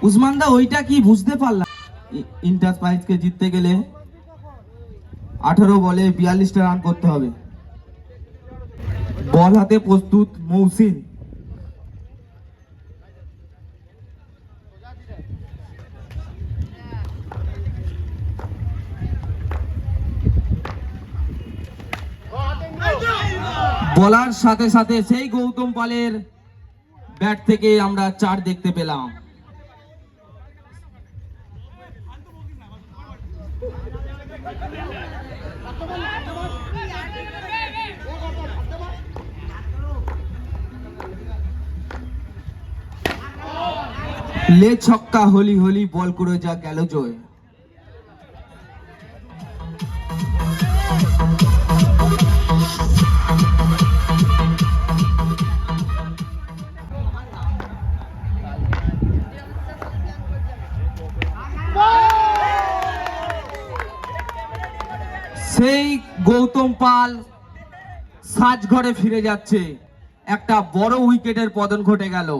উসমান দা ওইটা কি বুঝতে পারলাম? ইন্টার প্রাইজকে জিততে গেলে 18 বলে 42টা রান করতে হবে। বল হাতে প্রস্তুত মৌসিন। বলার সাথে সাথে সেই গৌতম পালের ব্যাট থেকে আমরা 4 দেখতে পেলাম। ले छक्का होली होली बॉल करे जा गেল জয়। সেই গৌতম পাল সাজঘরে ফিরে যাচ্ছে, একটা বড় উইকেটের পতন ঘটে গেল।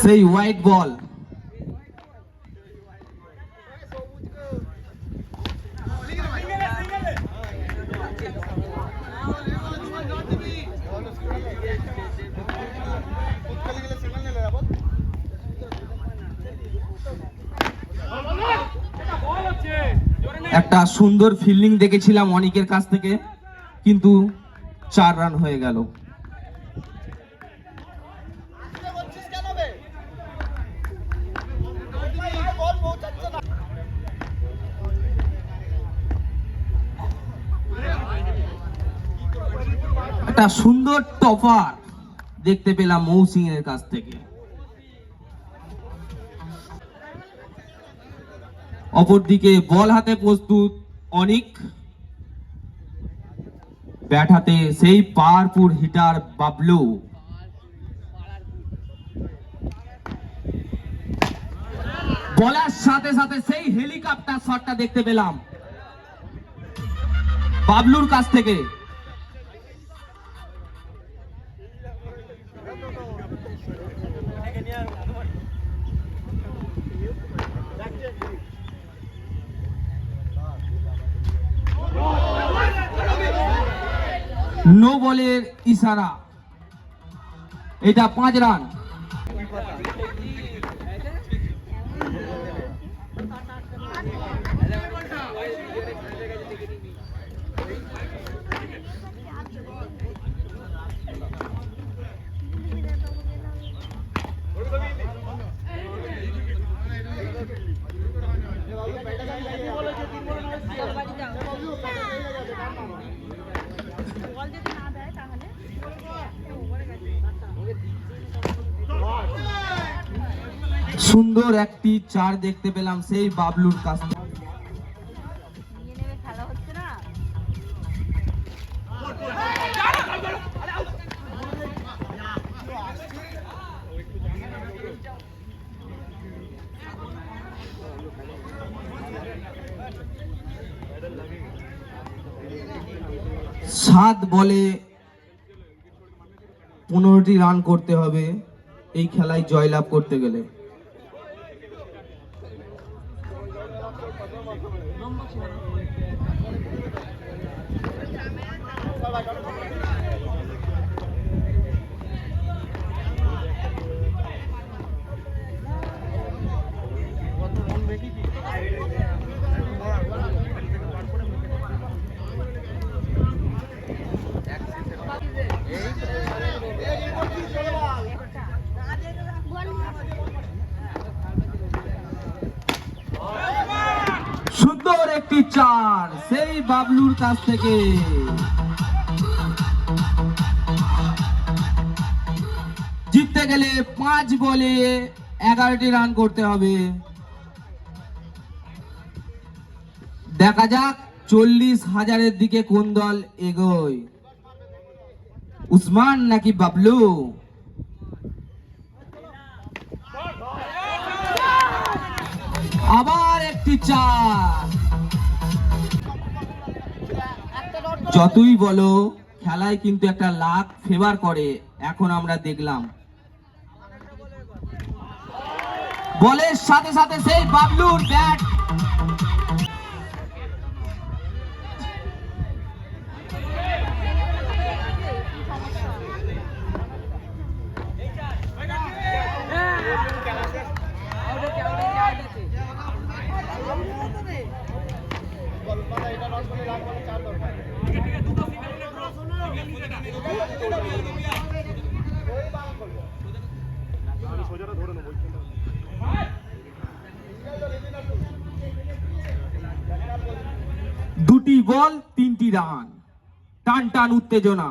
সেই হোয়াইট বল। একটা সুন্দর ফিল্ডিং দেখেছিলাম অনিকের কাছ থেকে, কিন্তু 4 রান হয়ে গেল। একটা সুন্দর টপার দেখতে পেলাম মৌসিং এর কাছ থেকে। অপরদিকে বল হাতে প্রস্তুত অনিক, ব্যাট হাতে সেই পাওয়ারফুল হিটার বাবলু। বলার সাথে সাথে সেই হেলিকপ্টার শটটা দেখতে পেলাম বাবলুর কাছ থেকে। নো বলের ইশারা, এটা 5 রান। সুন্দর একটি 4 দেখতে পেলাম সেই বাবলুর কাছ থেকে। সাত বলে 15টি রান করতে হবে এই খেলায় জয়লাভ করতে গেলে। সুন্দর একটি 4 সেই বাবলুর কাছ থেকে। জিততে গেলে 5 বলে 11টি রান করতে হবে। দেখা যাক 40,000-এর দিকে কোন দল এগোয়, উসমান নাকি বাবলু। আবার একটি চার। যতই বলো খেলায় কিন্তু একটা লাক ফেভার করে, এখন আমরা দেখলাম বলের সাথে সাথে সেই বাবলুর ব্যাট দুটি বল 3টি রান, টান টান উত্তেজনা।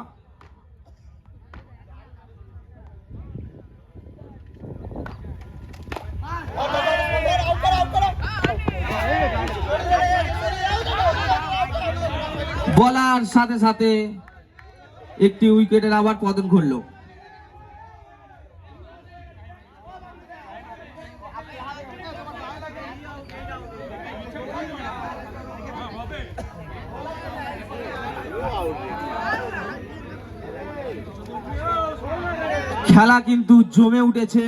বলার সাথে সাথে একটি উইকেটের আবার পতন ঘটল। খেলা কিন্তু জমে উঠেছে,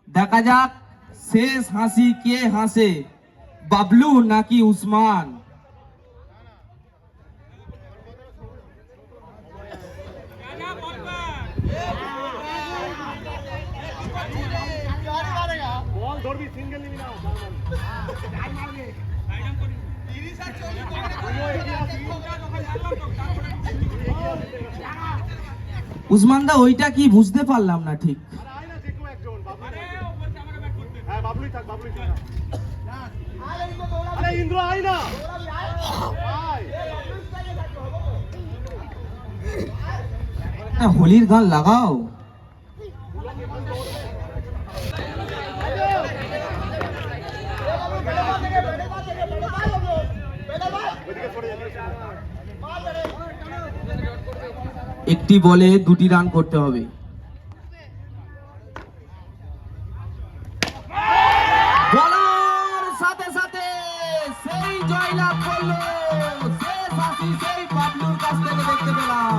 দেখা যাক শেষ হাসি কে হাসে, বাবলু নাকি উসমান। উসমান দা ওইটা কি বুঝতে পারলাম না ঠিক। হোলির গান লাগাও। একটি বলে 2টি রান করতে হবে। বলার সাথে সাথে সেই জয়লাভ করলো, শেষ হাসি সেই বাবলুর কাছ থেকে দেখতে পেলাম।